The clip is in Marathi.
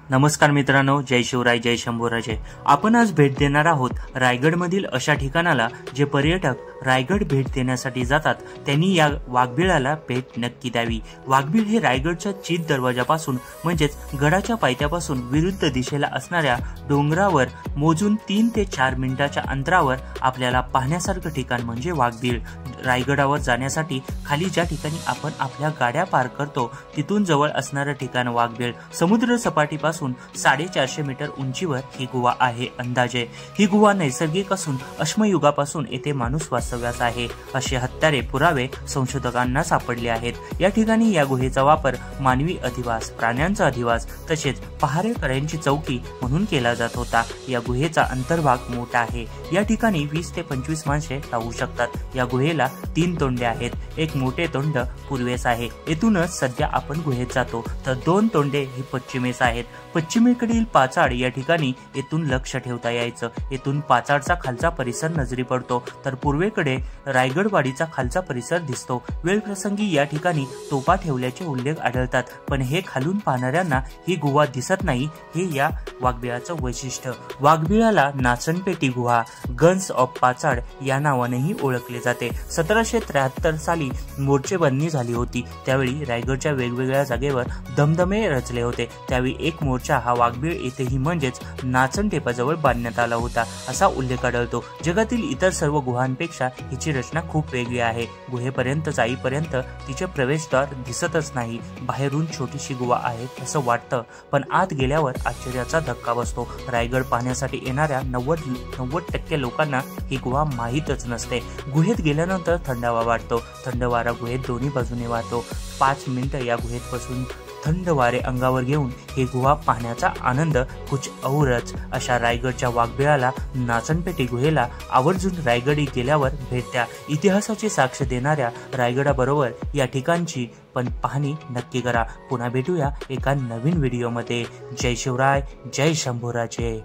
नमस्कार मित्रांनो, जय शिवराय, जय शंभूराजे। आपण आज भेट देणार आहोत रायगडमधील अशा ठिकाणाला जे पर्यटक रायगड भेट देण्यासाठी जातात त्यांनी या वाघबिळाला भेट नक्की द्यावी। वाघबिळ हे रायगडच्या चित दरवाजापासून म्हणजेच गडाच्या पायथ्यापासून विरुद्ध दिशेला असणाऱ्या डोंगरावर मोजून 3 ते 4 मिनिटाच्या अंतरावर आपल्याला पाहण्यासारखं ठिकाण म्हणजे वाघबिळ। रायगडावर जाण्यासाठी खाली ज्या ठिकाणी आपण आपल्या गाड्या पार्क करतो तिथून जवळ असणारं ठिकाण वाघबिळ। समुद्र सपाटीपासून 450 मीटर उंचीवर ही गुहा आहे। अंदाजे ही गुहा नैसर्गिक असून अश्मयुगापासून येथे माणूस वास्तव्यास आहे असे हत्यारे पुरावे संशोधकांना सापडले आहेत। या ठिकाणी या गुहेचा वापर मानवी अधिवास, प्राण्यांचा अधिवास तसेच पहारेकऱ्यांची चौकी म्हणून केला जात होता। या गुहेचा अंतर्भाग मोठा आहे। या ठिकाणी 20 ते 25 माणसे राहू शकतात। या गुहेला 3 तोंडे आहेत। एक मोठे तोंड पूर्वेस आहे, येथूनच सध्या आपण गुहेत जातो, तर 2 तोंडे ही पश्चिमेस आहेत। पश्चिमेकडील पाचाड या ठिकाणी येथून लक्ष ठेवता यायचं। येथून पाचाडचा खालचा परिसर नजरी पडतो, तर पूर्वेकडे रायगडवाडीचा खालचा परिसर दिसतो। वेळ प्रसंगी या ठिकाणी तोफा ठेवल्याचे उल्लेख आढळतात, पण हे खालून पाहणाऱ्यांना ही गुहा दिसत नाही, हे या वाघबिळाचं वैशिष्ट्य। वाघबिळाला नाचनपेटी गुहा, गन्स ऑफ पाचाड या नावानेही ओळखले जाते। 1773 साली मोर्चेबंदी झाली होती, त्यावेळी रायगडच्या वेगवेगळ्या जागेवर दमदमे रचले होते। त्यावेळी एक मोर्चा हा वाघबिळ येथेही म्हणजेच नाचनटेपाजवळ बांधण्यात आला होता असा उल्लेख आढळतो। जगातील इतर सर्व गुहांपेक्षा हिची रचना खूप वेगळी आहे। गुहेपर्यंत जाईपर्यंत तिचे प्रवेशद्वार दिसतच नाही। बाहेरून छोटीशी गुहा आहे असं वाटतं, पण आत गेल्यावर आश्चर्याचा धक्का बसतो। रायगड पाहण्यासाठी येणाऱ्या 90% लोकांना ही गुहा माहीतच नसते। गुहेत गेल्यानंतर थंडावा वाटतो। थंड वारा गुहेत दोन्ही बाजूने वाहतो। 5 मिनिटं या गुहेत बसून थंड वारे अंगावर घेऊन ही गुहा पाहण्याचा आनंद कुछ औरच। अशा रायगडच्या वाघबिळाला, नाचनपेटी गुहेला आवर्जून रायगडी गेल्यावर भेट द्या। इतिहासाची साक्ष देणाऱ्या रायगडाबरोबर या ठिकाणची पण पाहणी नक्की करा। पुन्हा भेटूया एका नवीन व्हिडिओमध्ये। जय शिवराय, जय शंभूराजे।